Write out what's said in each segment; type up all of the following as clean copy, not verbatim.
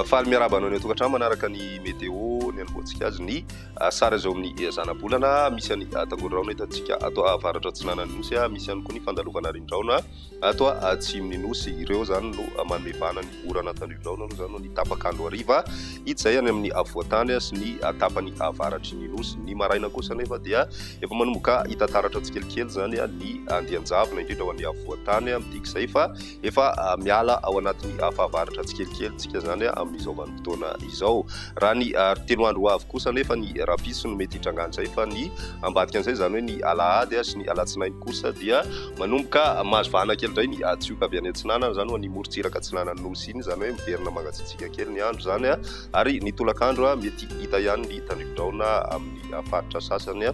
faly miaraba anao ny tokantrano manaraka ny météo ny anomboantsika azy ny sara zao amin'ny zana-bolana misy any tangoliraona hitantsika atao avaratra tsinanany nosy misy ihany koa ny fandalovana rindraona atao atsimon'ny nosy ireo zany no manomevana ny orana tanodraona aloha zany no ny tapakandro ariva izay any amin'ny avoatany sy ny tapany avaratry ny nosy ny maraina kosa nefa dia efa manomboka hitantaratra tsikelikely zany ny andianjavona indrindra ho an'ny avoatany amin'ity izay fa efa miala ao anatin'ny fahavaratra tsikelikely tsika zany amin'izao vanim-potoana izao raha ny telo andro avy kosa nefa ny rapiso no mety hitrangany zay fa ny ambadika an'izay zany hoe ny alahady sy ny alatsinainy kosa dia manomboka mazovana kely indray ny tsioka avy any antsinana zany ho ny morontsiraka antsinanany nosy iny zany hoe miverina mangatsiatsika kely ny andro zany ary ny tolakandro mety hita ihany ny tandrivodraona amin'ny faritra sasany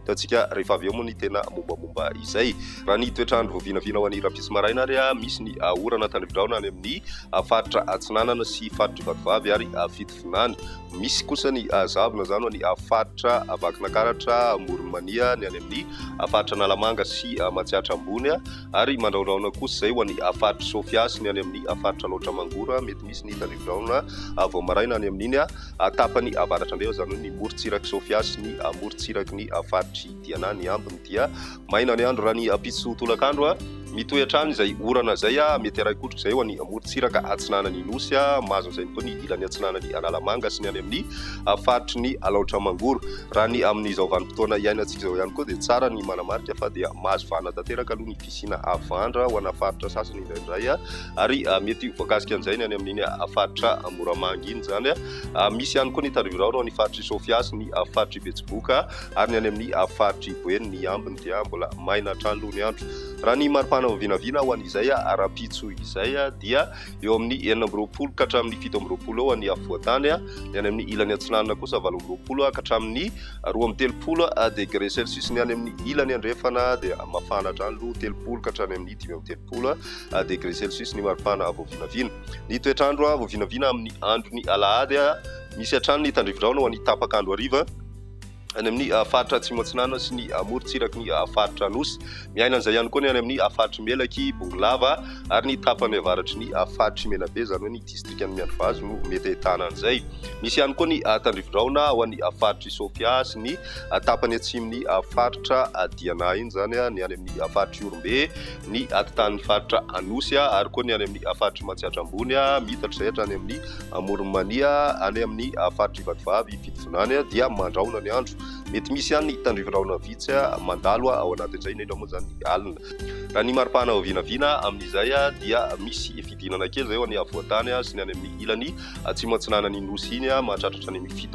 tatsika rehefa avy eo moa ny tena mombamomba izay raha ny toetrandro voavinavina ho an'ny rapiso maraina ary misy ny orana tandrivodraona any amin'ny faritra atsinanana sy faritra vatovavy ary fitovinany misy kosa ny zavona zany ho ny faritra vakinankaratra moronmania ny any amin'ny faritra nalamanga sy matsiatra ambony ary mandraodraona kosa zay ho an'ny faritra sofiasy ny any amin'ny faritra loatra mangora mety misy ny tandrivodraona vao maraina any amin'iny tapany avaratra ndreo zany hoe ny morontsiraky sofiasy ny morontsiraky ny faritra diana ny ambiny dia maina ny andro raha ny pitso tolakandro mitoetrany izay orana zay mety araikotrika zay ho any morontsiraka atsinanany nosy mahazo an'izay koa ny ilany atsinanany analamanga sy ny any amin'ny faritry ny alaotra mangoro raha ny amin'izao vanim-potoana iainantsika zao ihany koa dia tsara ny manamarika fa dia mahazo vana tanteraka aloha ny fisina avandra ho ana faritra sasany indraindray ary mety voakasika an'izay ny any amin'iny faritra moramanga iny zany misy ihany koa ny tandrivodraona ho ny faritry sofiasy ny faritry betsiboka ary ny any amin'ny faritry boeny ny ambiny dia mbola maina hatrany aloha ny andro raha ny maripana vinavina ho an'izay arapitso izay dia eo amin'ny 9 ka hatramin'ny 7 ao any avoatany ny any amin'ny ilany antsinanana kosa 8 ka hatramin'ny 12 degré celsius ny any amin'ny ilany andrefana dia mafana hatrany aloha 3 ka hatrany amin'ny 5 degré celsius ny maripana voavinavina ny toetrandro voavinavina amin'ny andro ny alahady misy hatrany ny tandrivodraona ho an'ny tapakandro ariva any amin'ny faritra atsimo-atsinanana sy ny morontsiraky ny faritra nosy miaina an'izay ihany koa ny any amin'ny faritra melaky bongolava ary ny tapany avaratry ny faritra menabe zany hoe ny distrikany miandrovazo no mety ahitana an'izay misy ihany koa ny tandrivodraona ho an'ny faritra sofia sy ny tapany atsimon'ny faritra diana iny zany ny any amin'ny faritra orombe ny atitan'ny faritra anosy ary koa ny any amin'ny faritra matsiatra ambony mitatra izay hatrany amin'ny moronmania any amin'ny faritra vatovavy fitovinany dia mandraona ny andro mety misy ihany ny tandrivodraona vitsy mandalo ao anatin'izay indrindra moa zany alina raha ny maripana vinavina amin'izay dia misy fidinana kely zay ho any avoatany sy ny any amin'ny ilany atsimo-atsinanany nosy iny mahatratratra any amin'ny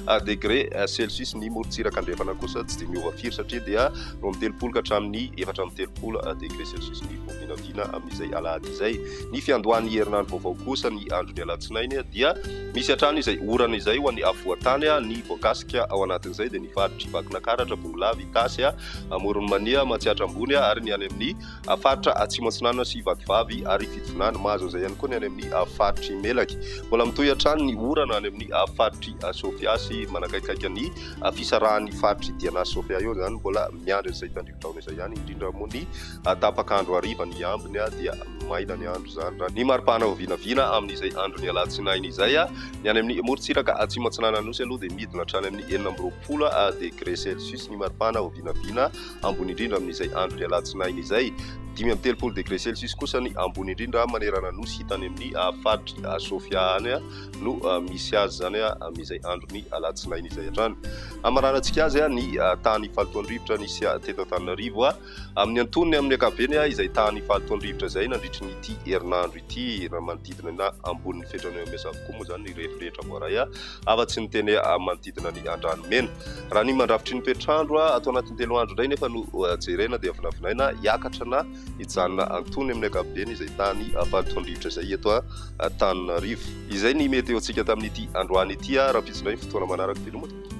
7 degré celsius ny morontsiraka andrefana kosa tsy dia miova firy satria dia 3 ka hatramin'ny 4 degré celsius ny voavinavina amin'izay alahady izay ny fiandohan'ny herinandro vaovao kosa ny andro ny alatsinainy dia misy hatrany izay orana izay ho an'ny avoatany ny voakasika ao anatin'izay dia ny faritry vakinankaratra bongolava itasy moronmania matsiatra ambony ary ny any amin'ny faritra atsimo-atsinanana sy vatovavy ary fitovinany mahazo an'izay ihany koa ny any amin'ny faritry melaky mbola mitohy hatrany ny orana any amin'ny faritry sofiasy manakaikaiky ny fisarahan'ny faritry diana sofia eo zany mbola miandry an'izay tandrivodraona izay ihany indrindra moa ny tapakandro ariva ny ambiny dia maina ny andro zany raha ny maripana vinavina amin'izay andro ny alatsinainy izay ny any amin'ny morontsiraka atsimo-atsinanana nosy aloha dia midina hatrany amin'ny 9 degré celsius ny maripana vinavina ambony indrindra amin'izay andro ny alatsinainy izay 5 degré celsius kosa ny ambony indrindra manerana nosy hitany amin'ny faritry sofia any no misy azy zany amin'izay andro ny alatsinainy izay hatrany amaranantsika azy ny tany falotondrivotra nisy teto Antananarivo amin'ny antonony amin'ny ankapobeny izay tany falotondrivotra zay nandritry ny ity herinandro ity raha manodidina na ambonin'ny fetrany mesa avokoa moa zany ny rehetrarehetra voaray afa-tsy ny teny manodidina ny andranomena raha ny mandrafitry ny toetrandro atao anatin'ny 3 andro indray nefa no jerena dia vinavinaina hiakatra na hijanona antony amin'ny ankapobeny izay tany falotondrivotra izay eto Antananarivo izay ny mety eo antsika tamin'ity androany ity raha pitsindray fotoana manaraka filomotra